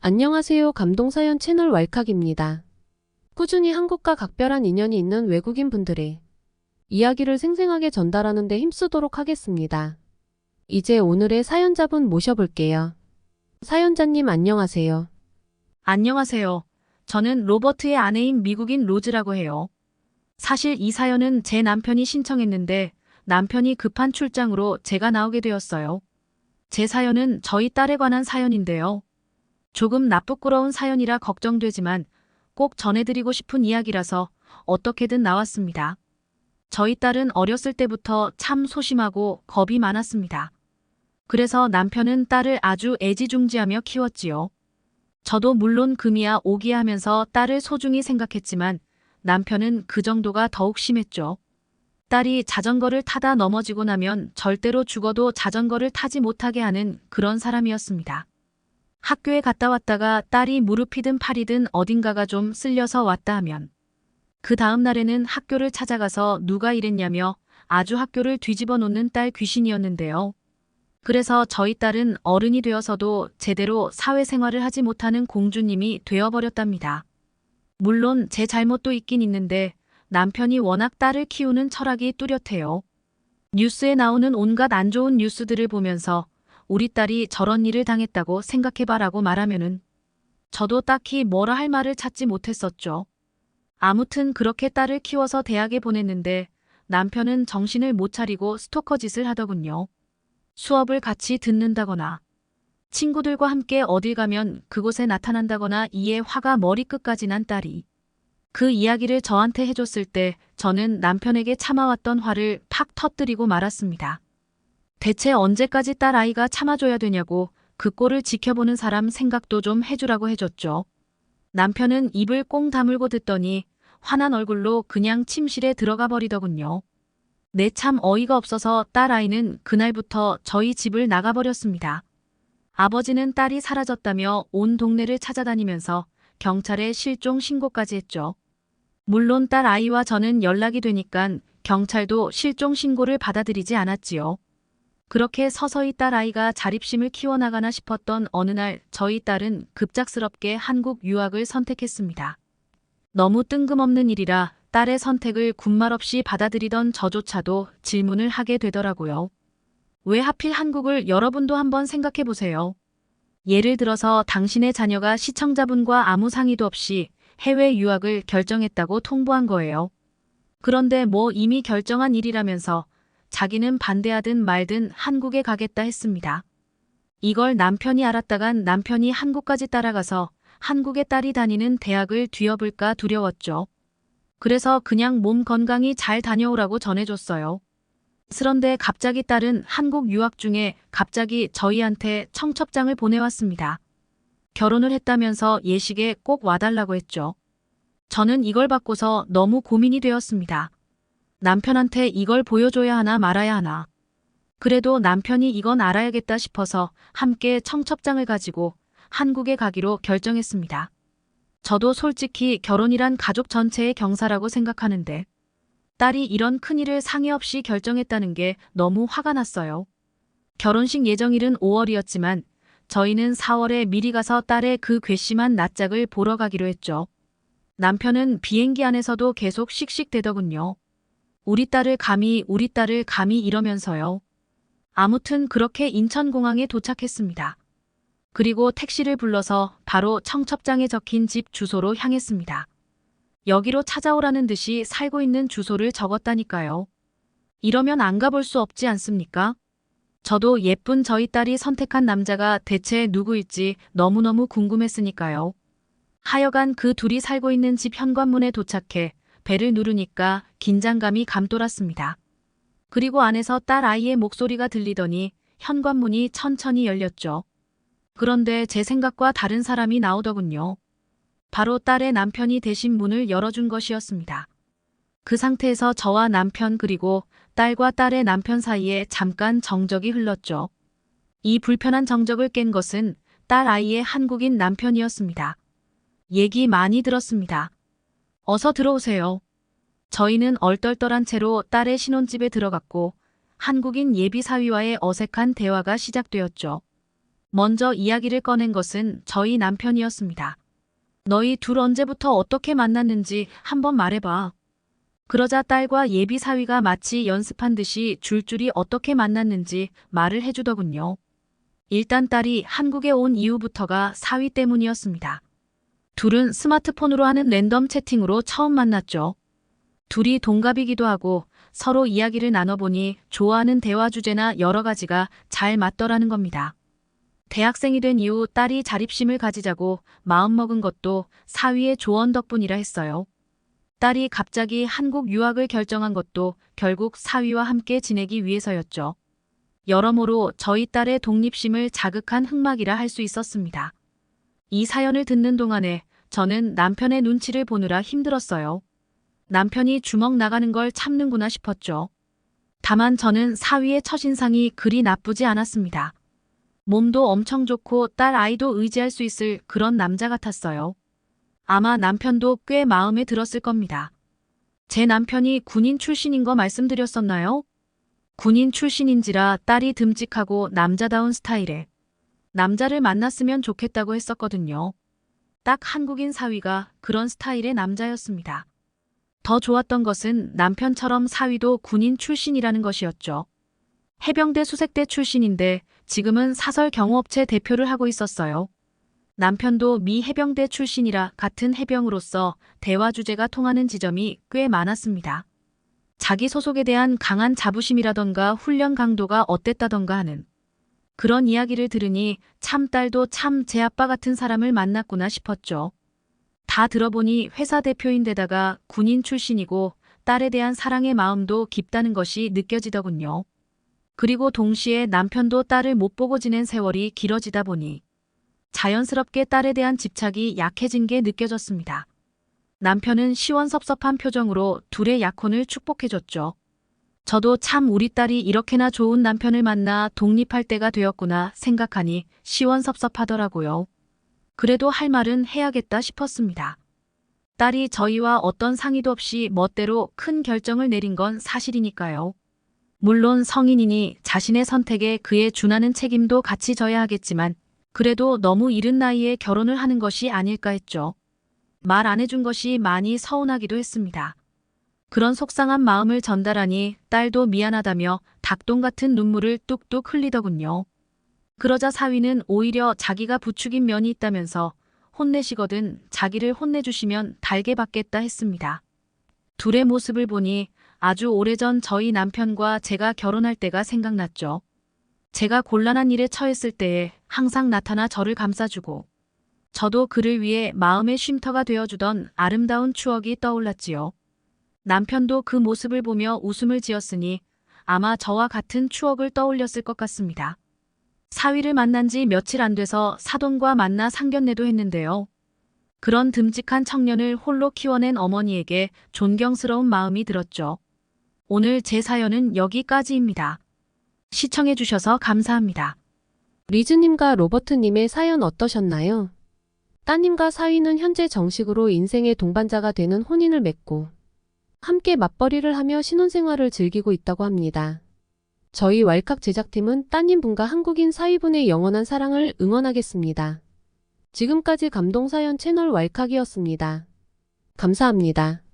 안녕하세요. 감동사연 채널 왈칵입니다. 꾸준히 한국과 각별한 인연이 있는 외국인 분들의 이야기를 생생하게 전달하는 데 힘쓰도록 하겠습니다. 이제 오늘의 사연자분 모셔볼게요. 사연자님 안녕하세요. 안녕하세요. 저는 로버트의 아내인 미국인 로즈라고 해요. 사실 이 사연은 제 남편이 신청했는데 남편이 급한 출장으로 제가 나오게 되었어요. 제 사연은 저희 딸에 관한 사연인데요. 조금 나쁘끄러운 사연이라 걱정되지만 꼭 전해드리고 싶은 이야기라서 어떻게든 나왔습니다. 저희 딸은 어렸을 때부터 참 소심하고 겁이 많았습니다. 그래서 남편은 딸을 아주 애지중지하며 키웠지요. 저도 물론 금이야 오기야 하면서 딸을 소중히 생각했지만 남편은 그 정도가 더욱 심했죠. 딸이 자전거를 타다 넘어지고 나면 절대로 죽어도 자전거를 타지 못하게 하는 그런 사람이었습니다. 학교에 갔다 왔다가 딸이 무릎이든 팔이든 어딘가가 좀 쓸려서 왔다 하면 그 다음 날에는 학교를 찾아가서 누가 이랬냐며 아주 학교를 뒤집어 놓는 딸 귀신이었는데요. 그래서 저희 딸은 어른이 되어서도 제대로 사회생활을 하지 못하는 공주님이 되어버렸답니다. 물론 제 잘못도 있긴 있는데 남편이 워낙 딸을 키우는 철학이 뚜렷해요. 뉴스에 나오는 온갖 안 좋은 뉴스들을 보면서 우리 딸이 저런 일을 당했다고 생각해봐라고 말하면은 저도 딱히 뭐라 할 말을 찾지 못했었죠. 아무튼 그렇게 딸을 키워서 대학에 보냈는데 남편은 정신을 못 차리고 스토커 짓을 하더군요. 수업을 같이 듣는다거나 친구들과 함께 어딜 가면 그곳에 나타난다거나 이에 화가 머리끝까지 난 딸이 그 이야기를 저한테 해줬을 때 저는 남편에게 참아왔던 화를 팍 터뜨리고 말았습니다. 대체 언제까지 딸 아이가 참아줘야 되냐고 그 꼴을 지켜보는 사람 생각도 좀 해주라고 해줬죠. 남편은 입을 꽁 다물고 듣더니 화난 얼굴로 그냥 침실에 들어가 버리더군요. 네, 참 어이가 없어서 딸 아이는 그날부터 저희 집을 나가버렸습니다. 아버지는 딸이 사라졌다며 온 동네를 찾아다니면서 경찰에 실종 신고까지 했죠. 물론 딸 아이와 저는 연락이 되니깐 경찰도 실종 신고를 받아들이지 않았지요. 그렇게 서서히 딸 아이가 자립심을 키워나가나 싶었던 어느 날 저희 딸은 급작스럽게 한국 유학을 선택했습니다. 너무 뜬금없는 일이라 딸의 선택을 군말 없이 받아들이던 저조차도 질문을 하게 되더라고요. 왜 하필 한국을 여러분도 한번 생각해 보세요. 예를 들어서 당신의 자녀가 시청자분과 아무 상의도 없이 해외 유학을 결정했다고 통보한 거예요. 그런데 뭐 이미 결정한 일이라면서 자기는 반대하든 말든 한국에 가겠다 했습니다. 이걸 남편이 알았다간 남편이 한국까지 따라가서 한국의 딸이 다니는 대학을 뒤엎을까 두려웠죠. 그래서 그냥 몸 건강히 잘 다녀오라고 전해줬어요. 그런데 갑자기 딸은 한국 유학 중에 갑자기 저희한테 청첩장을 보내왔습니다. 결혼을 했다면서 예식에 꼭 와달라고 했죠. 저는 이걸 받고서 너무 고민이 되었습니다. 남편한테 이걸 보여줘야 하나 말아야 하나. 그래도 남편이 이건 알아야겠다 싶어서 함께 청첩장을 가지고 한국에 가기로 결정했습니다. 저도 솔직히 결혼이란 가족 전체의 경사라고 생각하는데 딸이 이런 큰일을 상의 없이 결정했다는 게 너무 화가 났어요. 결혼식 예정일은 5월이었지만 저희는 4월에 미리 가서 딸의 그 괘씸한 낯짝을 보러 가기로 했죠. 남편은 비행기 안에서도 계속 씩씩대더군요. 우리 딸을 감히 이러면서요. 아무튼 그렇게 인천공항에 도착했습니다. 그리고 택시를 불러서 바로 청첩장에 적힌 집 주소로 향했습니다. 여기로 찾아오라는 듯이 살고 있는 주소를 적었다니까요. 이러면 안 가볼 수 없지 않습니까? 저도 예쁜 저희 딸이 선택한 남자가 대체 누구일지 너무너무 궁금했으니까요. 하여간 그 둘이 살고 있는 집 현관문에 도착해 벨을 누르니까 긴장감이 감돌았습니다. 그리고 안에서 딸 아이의 목소리가 들리더니 현관문이 천천히 열렸죠. 그런데 제 생각과 다른 사람이 나오더군요. 바로 딸의 남편이 대신 문을 열어준 것이었습니다. 그 상태에서 저와 남편 그리고 딸과 딸의 남편 사이에 잠깐 정적이 흘렀죠. 이 불편한 정적을 깬 것은 딸 아이의 한국인 남편이었습니다. 얘기 많이 들었습니다. 어서 들어오세요. 저희는 얼떨떨한 채로 딸의 신혼집에 들어갔고 한국인 예비사위와의 어색한 대화가 시작되었죠. 먼저 이야기를 꺼낸 것은 저희 남편이었습니다. 너희 둘 언제부터 어떻게 만났는지 한번 말해봐. 그러자 딸과 예비 사위가 마치 연습한 듯이 줄줄이 어떻게 만났는지 말을 해주더군요. 일단 딸이 한국에 온 이후부터가 사위 때문이었습니다. 둘은 스마트폰으로 하는 랜덤 채팅으로 처음 만났죠. 둘이 동갑이기도 하고 서로 이야기를 나눠보니 좋아하는 대화 주제나 여러 가지가 잘 맞더라는 겁니다. 대학생이 된 이후 딸이 자립심을 가지자고 마음먹은 것도 사위의 조언 덕분이라 했어요. 딸이 갑자기 한국 유학을 결정한 것도 결국 사위와 함께 지내기 위해서였죠. 여러모로 저희 딸의 독립심을 자극한 흑막이라 할 수 있었습니다. 이 사연을 듣는 동안에 저는 남편의 눈치를 보느라 힘들었어요. 남편이 주먹 나가는 걸 참는구나 싶었죠. 다만 저는 사위의 첫인상이 그리 나쁘지 않았습니다. 몸도 엄청 좋고 딸 아이도 의지할 수 있을 그런 남자 같았어요. 아마 남편도 꽤 마음에 들었을 겁니다. 제 남편이 군인 출신인 거 말씀드렸었나요? 군인 출신인지라 딸이 듬직하고 남자다운 스타일에 남자를 만났으면 좋겠다고 했었거든요. 딱 한국인 사위가 그런 스타일의 남자였습니다. 더 좋았던 것은 남편처럼 사위도 군인 출신이라는 것이었죠. 해병대 수색대 출신인데 지금은 사설 경호업체 대표를 하고 있었어요. 남편도 미 해병대 출신이라 같은 해병으로서 대화 주제가 통하는 지점이 꽤 많았습니다. 자기 소속에 대한 강한 자부심이라던가 훈련 강도가 어땠다던가 하는 그런 이야기를 들으니 참 딸도 참 제 아빠 같은 사람을 만났구나 싶었죠. 다 들어보니 회사 대표인데다가 군인 출신이고 딸에 대한 사랑의 마음도 깊다는 것이 느껴지더군요. 그리고 동시에 남편도 딸을 못 보고 지낸 세월이 길어지다 보니 자연스럽게 딸에 대한 집착이 약해진 게 느껴졌습니다. 남편은 시원섭섭한 표정으로 둘의 약혼을 축복해줬죠. 저도 참 우리 딸이 이렇게나 좋은 남편을 만나 독립할 때가 되었구나 생각하니 시원섭섭하더라고요. 그래도 할 말은 해야겠다 싶었습니다. 딸이 저희와 어떤 상의도 없이 멋대로 큰 결정을 내린 건 사실이니까요. 물론 성인이니 자신의 선택에 그에 준하는 책임도 같이 져야 하겠지만 그래도 너무 이른 나이에 결혼을 하는 것이 아닐까 했죠. 말 안 해준 것이 많이 서운하기도 했습니다. 그런 속상한 마음을 전달하니 딸도 미안하다며 닭똥 같은 눈물을 뚝뚝 흘리더군요. 그러자 사위는 오히려 자기가 부추긴 면이 있다면서 혼내시거든 자기를 혼내주시면 달게 받겠다 했습니다. 둘의 모습을 보니 아주 오래전 저희 남편과 제가 결혼할 때가 생각났죠. 제가 곤란한 일에 처했을 때에 항상 나타나 저를 감싸주고 저도 그를 위해 마음의 쉼터가 되어주던 아름다운 추억이 떠올랐지요. 남편도 그 모습을 보며 웃음을 지었으니 아마 저와 같은 추억을 떠올렸을 것 같습니다. 사위를 만난 지 며칠 안 돼서 사돈과 만나 상견례도 했는데요. 그런 듬직한 청년을 홀로 키워낸 어머니에게 존경스러운 마음이 들었죠. 오늘 제 사연은 여기까지입니다. 시청해주셔서 감사합니다. 리즈님과 로버트님의 사연 어떠셨나요? 따님과 사위는 현재 정식으로 인생의 동반자가 되는 혼인을 맺고 함께 맞벌이를 하며 신혼생활을 즐기고 있다고 합니다. 저희 왈칵 제작팀은 따님분과 한국인 사위분의 영원한 사랑을 응원하겠습니다. 지금까지 감동사연 채널 왈칵이었습니다. 감사합니다.